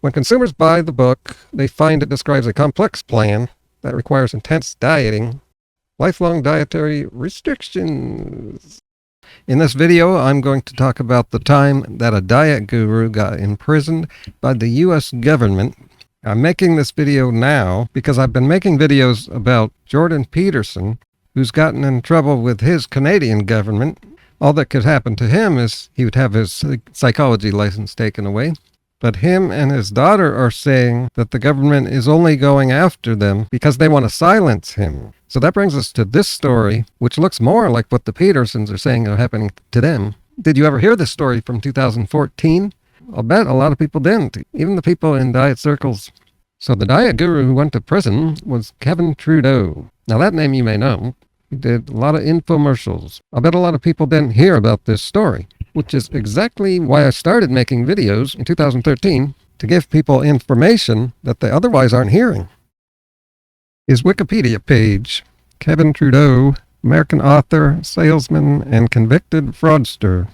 When consumers buy the book, they find it describes a complex plan that requires intense dieting, lifelong dietary restrictions. In this video, I'm going to talk about the time that a diet guru got imprisoned by the U.S. government. I'm making this video now because I've been making videos about Jordan Peterson, who's gotten in trouble with his Canadian government. All that could happen to him is he would have his psychology license taken away. But him and his daughter are saying that the government is only going after them because they want to silence him. So that brings us to this story, which looks more like what the Petersons are saying are happening to them. Did you ever hear this story from 2014? I'll bet a lot of people didn't, even the people in diet circles. So the diet guru who went to prison was Kevin Trudeau. Now that name you may know. He did a lot of infomercials. I bet a lot of people didn't hear about this story, which is exactly why I started making videos in 2013 to give people information that they otherwise aren't hearing. His Wikipedia page, Kevin Trudeau, American author, salesman, and convicted fraudster.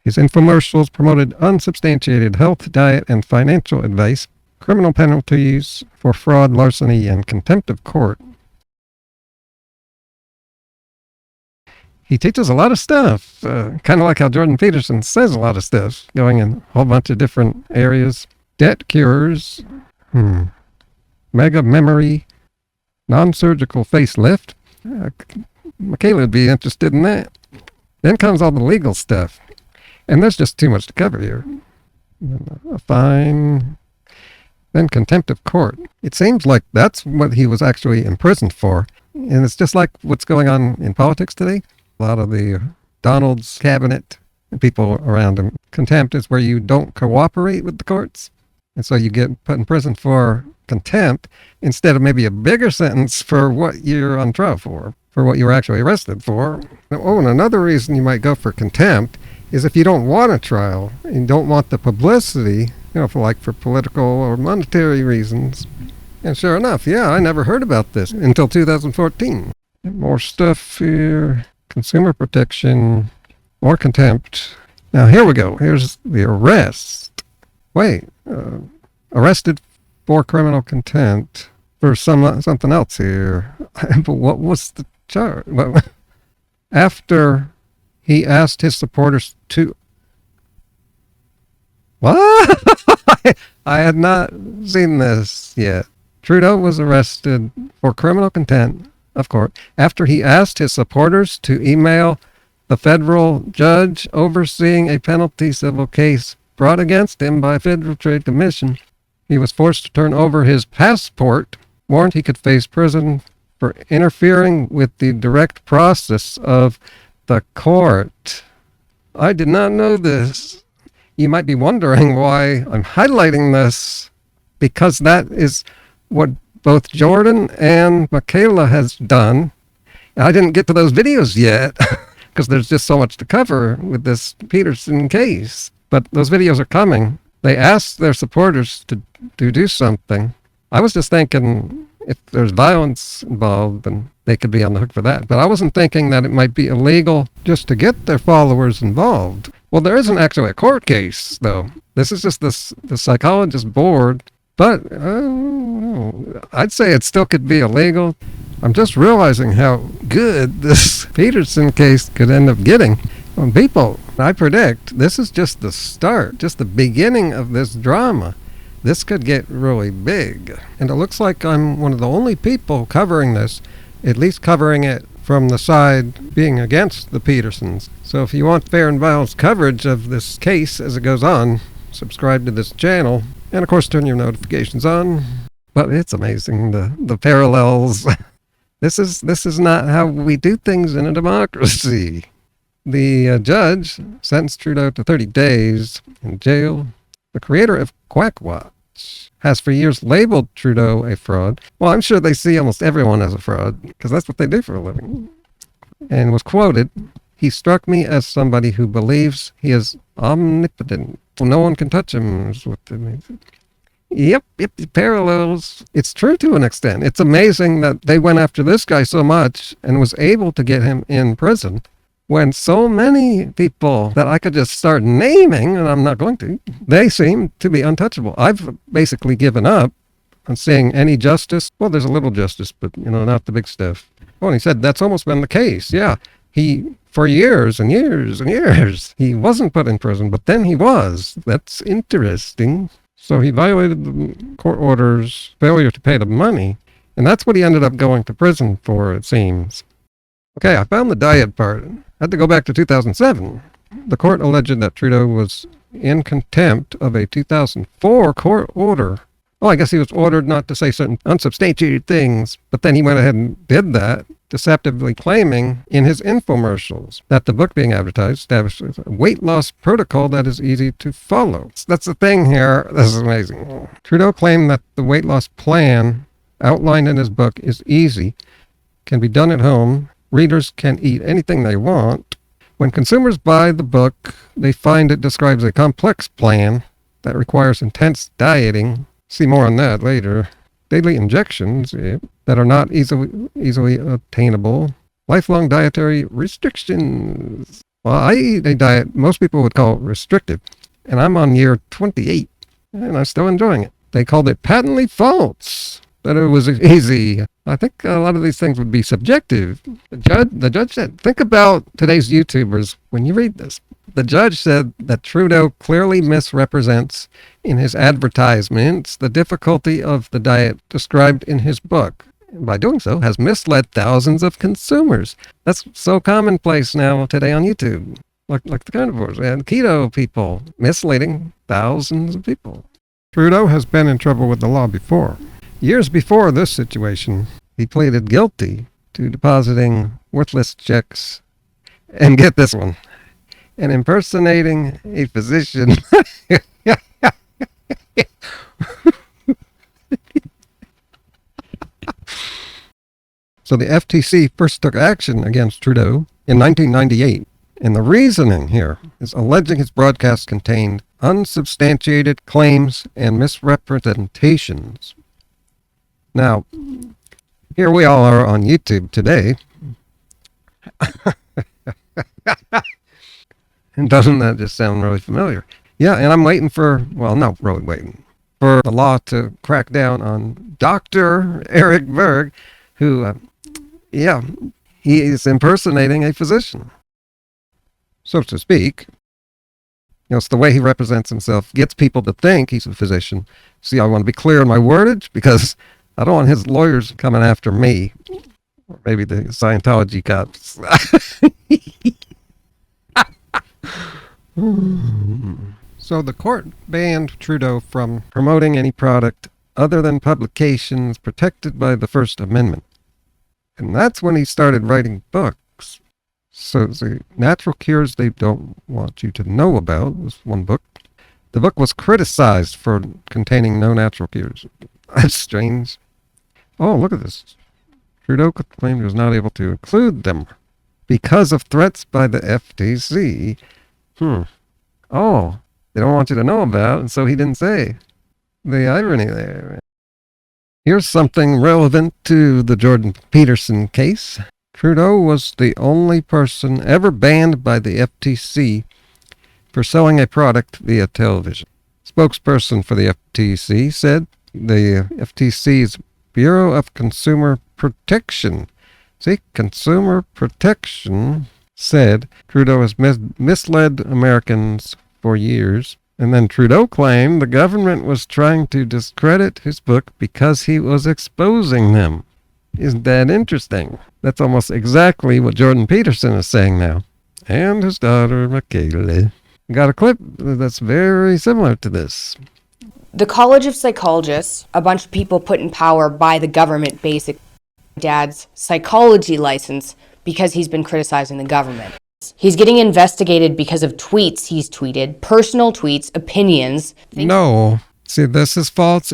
His infomercials promoted unsubstantiated health, diet, and financial advice, criminal penalties for fraud, larceny, and contempt of court. He teaches a lot of stuff, kind of like how Jordan Peterson says a lot of stuff, going in a whole bunch of different areas. Debt cures, mega memory, non-surgical facelift. Michaela would be interested in that. Then comes all the legal stuff. And there's just too much to cover here. A fine, then contempt of court. It seems like that's what he was actually imprisoned for. And it's just like what's going on in politics today. A lot of the Donald's cabinet and people around him. Contempt is where you don't cooperate with the courts. And so you get put in prison for contempt instead of maybe a bigger sentence for what you're on trial for what you were actually arrested for. Oh, and another reason you might go for contempt is if you don't want a trial and don't want the publicity, for political or monetary reasons. And sure enough, yeah, I never heard about this until 2014. More stuff here. Consumer protection, more contempt. Now here we go. Here's the arrest. Wait, arrested for criminal contempt for something else here. But what was the charge? Well, after he asked his supporters to... What? I had not seen this yet. Trudeau was arrested for criminal contempt of court, after he asked his supporters to email the federal judge overseeing a penalty civil case brought against him by Federal Trade Commission. He was forced to turn over his passport, warned he could face prison for interfering with the direct process of the court. I did not know this. You might be wondering why I'm highlighting this, because that is what both Jordan and Michaela has done. I didn't get to those videos yet because there's just so much to cover with this Peterson case. But those videos are coming. They asked their supporters to do something. I was just thinking if there's violence involved, then they could be on the hook for that. But I wasn't thinking that it might be illegal just to get their followers involved. Well, there isn't actually a court case, though. This is just the psychologist board. But I'd say it still could be illegal. I'm just realizing how good this Peterson case could end up getting on people. I predict this is just the start, just the beginning of this drama. This could get really big. And it looks like I'm one of the only people covering this, at least covering it from the side being against the Petersons. So if you want fair and balanced coverage of this case as it goes on, subscribe to this channel. And of course, turn your notifications on. But it's amazing, the parallels. This is not how we do things in a democracy. The judge sentenced Trudeau to 30 days in jail. The creator of Quackwatch has for years labeled Trudeau a fraud. Well, I'm sure they see almost everyone as a fraud, because that's what they do for a living. And was quoted, "He struck me as somebody who believes he is omnipotent. No one can touch him," is what they mean. Yep, parallels. It's true to an extent. It's amazing that they went after this guy so much and was able to get him in prison. when so many people that I could just start naming, and I'm not going to, they seem to be untouchable. I've basically given up on seeing any justice. Well, there's a little justice, but, not the big stuff. Oh, and he said that's almost been the case. Yeah, for years and years and years, he wasn't put in prison, but then he was. That's interesting. So he violated the court orders, failure to pay the money, and that's what he ended up going to prison for, it seems. Okay, I found the diet part. I had to go back to 2007. The court alleged that Trudeau was in contempt of a 2004 court order. Well, I guess he was ordered not to say certain unsubstantiated things, but then he went ahead and did that, deceptively claiming in his infomercials that the book being advertised establishes a weight loss protocol that is easy to follow. That's the thing here. This is amazing. Trudeau claimed that the weight loss plan outlined in his book is easy, can be done at home. Readers can eat anything they want. When consumers buy the book, they find it describes a complex plan that requires intense dieting. See more on that later. Daily injections that are not easily obtainable. Lifelong dietary restrictions. Well, I eat a diet most people would call restrictive, and I'm on year 28, and I'm still enjoying it. They called it patently false that it was easy. I think a lot of these things would be subjective. The judge said, think about today's YouTubers when you read this. The judge said that Trudeau clearly misrepresents in his advertisements the difficulty of the diet described in his book. And by doing so, has misled thousands of consumers. That's so commonplace now today on YouTube. Like the carnivores and keto people misleading thousands of people. Trudeau has been in trouble with the law before. Years before this situation, he pleaded guilty to depositing worthless checks, and get this one, and impersonating a physician. So the FTC first took action against Trudeau in 1998, and the reasoning here is alleging his broadcast contained unsubstantiated claims and misrepresentations. Now, here we all are on YouTube today. And doesn't that just sound really familiar? Yeah, and I'm waiting for the law to crack down on Dr. Eric Berg, who, he is impersonating a physician, so to speak. It's the way he represents himself, gets people to think he's a physician. See, I want to be clear in my wordage because I don't want his lawyers coming after me, or maybe the Scientology cops. So the court banned Trudeau from promoting any product other than publications protected by the First Amendment. And that's when he started writing books. So the natural cures they don't want you to know about was one book. The book was criticized for containing no natural cures. That's strange. Oh, look at this. Trudeau claimed he was not able to include them because of threats by the FTC. Oh, they don't want you to know about, and so he didn't say. The irony there. Here's something relevant to the Jordan Peterson case. Trudeau was the only person ever banned by the FTC for selling a product via television. Spokesperson for the FTC said the FTC's Bureau of Consumer Protection, Consumer Protection, said Trudeau has misled Americans for years. And then Trudeau claimed the government was trying to discredit his book because he was exposing them. Isn't that interesting? That's almost exactly what Jordan Peterson is saying now. And his daughter, Michaela. Got a clip that's very similar to this. The College of Psychologists, a bunch of people put in power by the government, basically, Dad's psychology license because he's been criticizing the government. He's getting investigated because of tweets he's tweeted, personal tweets, opinions. No. See, this is false.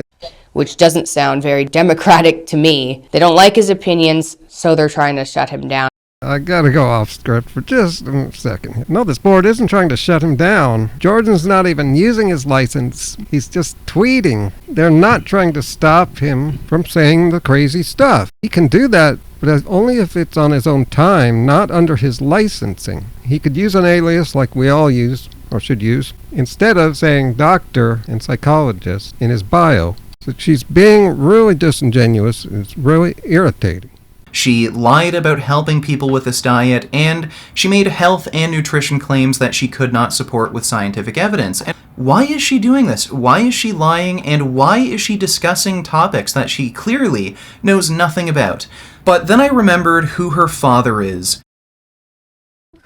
Which doesn't sound very democratic to me. They don't like his opinions, so they're trying to shut him down. I gotta go off script for just a second. No, this board isn't trying to shut him down. Jordan's not even using his license. He's just tweeting. They're not trying to stop him from saying the crazy stuff. He can do that, but only if it's on his own time, not under his licensing. He could use an alias like we all use, or should use, instead of saying doctor and psychologist in his bio. So she's being really disingenuous. It's really irritating. She lied about helping people with this diet, and she made health and nutrition claims that she could not support with scientific evidence. And why is she doing this? Why is she lying? And why is she discussing topics that she clearly knows nothing about? But then I remembered who her father is.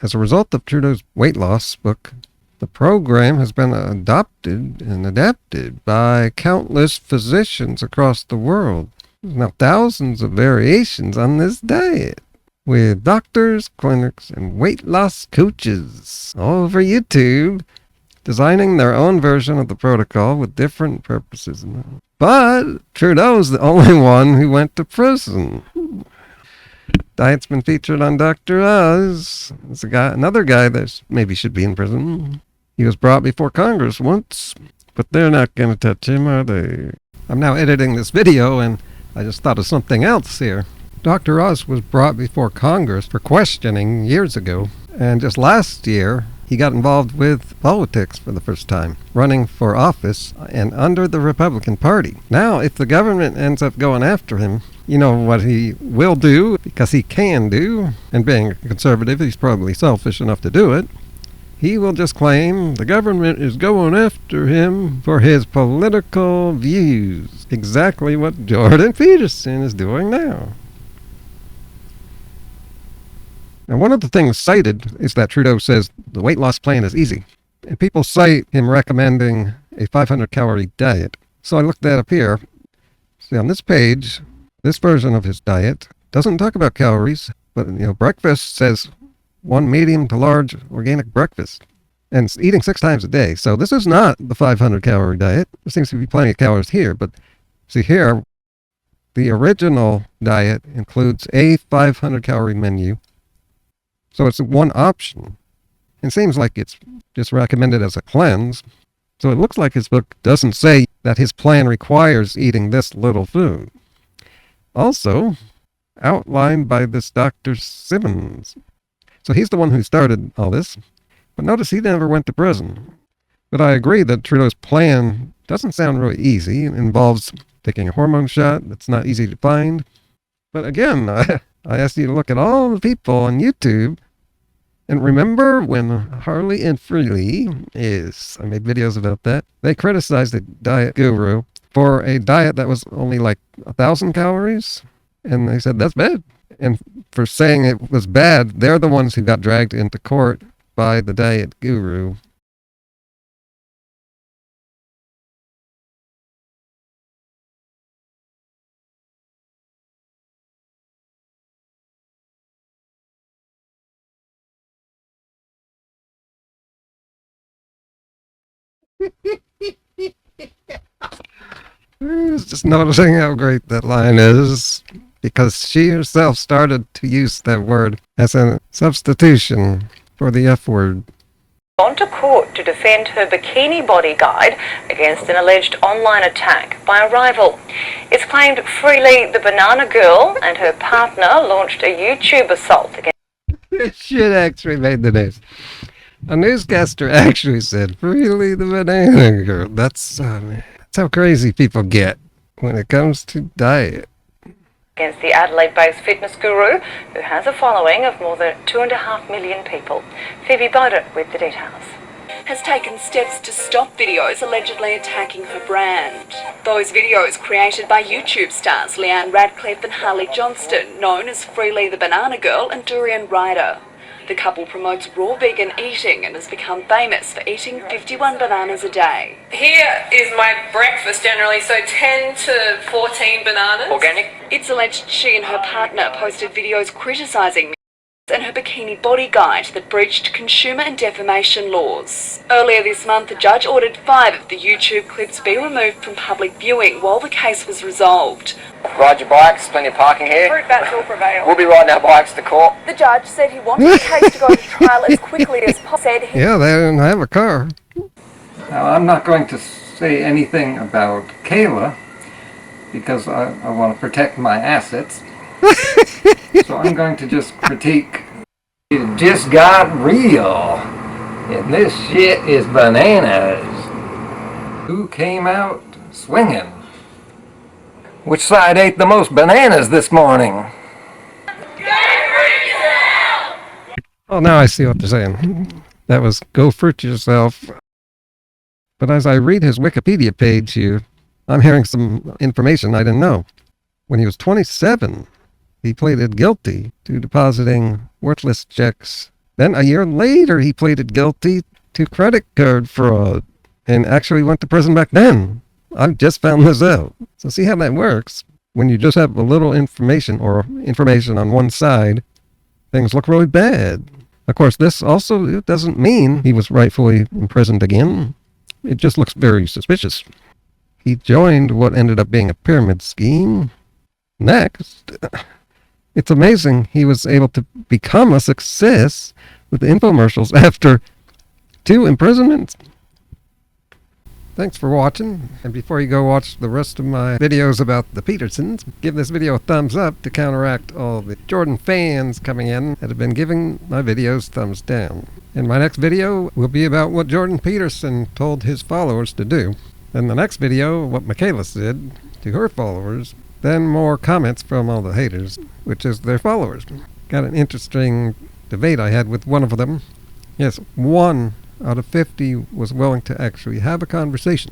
As a result of Trudeau's weight loss book, the program has been adopted and adapted by countless physicians across the world. There's now thousands of variations on this diet, with doctors, clinics, and weight loss coaches all over YouTube designing their own version of the protocol with different purposes. But Trudeau's the only one who went to prison. Diet's been featured on Dr. Oz. There's another guy that maybe should be in prison. He was brought before Congress once, but they're not going to touch him, are they? I'm now editing this video, and I just thought of something else here. Dr. Oz was brought before Congress for questioning years ago, and just last year, he got involved with politics for the first time, running for office and under the Republican Party. Now, if the government ends up going after him, you know what he will do, because he can do, and being a conservative, he's probably selfish enough to do it. He will just claim the government is going after him for his political views. Exactly what Jordan Peterson is doing now. Now, one of the things cited is that Trudeau says the weight loss plan is easy. And people cite him recommending a 500-calorie diet. So I looked that up here. See, on this page, this version of his diet doesn't talk about calories, but breakfast says 1 medium to large organic breakfast, and eating 6 times a day. So this is not the 500-calorie diet. There seems to be plenty of calories here, but see here, the original diet includes a 500-calorie menu. So it's one option. It seems like it's just recommended as a cleanse. So it looks like his book doesn't say that his plan requires eating this little food. Also, outlined by this Dr. Simmons. So he's the one who started all this, but notice he never went to prison. But I agree that Trudeau's plan doesn't sound really easy. It involves taking a hormone shot that's not easy to find. But again, I asked you to look at all the people on YouTube, and remember when Harley and Freely I made videos about that, they criticized the diet guru for a diet that was only like 1,000 calories, and they said that's bad. And for saying it was bad, they're the ones who got dragged into court by the diet guru. I was just noticing how great that line is, because she herself started to use that word as a substitution for the F word. Gone to court to defend her bikini body guide against an alleged online attack by a rival. It's claimed Freely the Banana Girl and her partner launched a YouTube assault against... This shit actually made the news. A newscaster actually said, Freely the Banana Girl. That's how crazy people get when it comes to diet. Against the Adelaide-based fitness guru, who has a following of more than 2.5 million people. Phoebe Bowden with the details. Has taken steps to stop videos allegedly attacking her brand. Those videos created by YouTube stars Leanne Radcliffe and Harley Johnston, known as Freely the Banana Girl and Durian Rider. The couple promotes raw vegan eating and has become famous for eating 51 bananas a day. Here is my breakfast generally, so 10 to 14 bananas. Organic. It's alleged she and her partner posted videos criticising and her bikini body guide that breached consumer and defamation laws. Earlier this month, a judge ordered 5 of the YouTube clips be removed from public viewing while the case was resolved. Ride your bikes, plenty of parking here. Fruit bats will prevail. We'll be riding our bikes to court. The judge said he wanted the case to go to trial as quickly as possible. Said he Yeah, they didn't have a car. Now, I'm not going to say anything about Kayla because I want to protect my assets. So I'm going to just critique. It just got real. And this shit is bananas. Who came out swinging? Which side ate the most bananas this morning? Oh, now I see what they're saying. That was go fruit yourself. But as I read his Wikipedia page here, I'm hearing some information I didn't know. When he was 27, he pleaded guilty to depositing worthless checks. Then a year later, he pleaded guilty to credit card fraud and actually went to prison back then. I've just found this out. So see how that works. When you just have a little information or information on one side, things look really bad. Of course, this also doesn't mean he was rightfully imprisoned again. It just looks very suspicious. He joined what ended up being a pyramid scheme. Next, it's amazing he was able to become a success with infomercials after 2 imprisonments. Thanks for watching, and before you go watch the rest of my videos about the Petersons, give this video a thumbs up to counteract all the Jordan fans coming in that have been giving my videos thumbs down. And my next video will be about what Jordan Peterson told his followers to do. Then the next video, what Michaela said to her followers. Then more comments from all the haters, which is their followers. Got an interesting debate I had with one of them. Yes, 1 out of 50 was willing to actually have a conversation.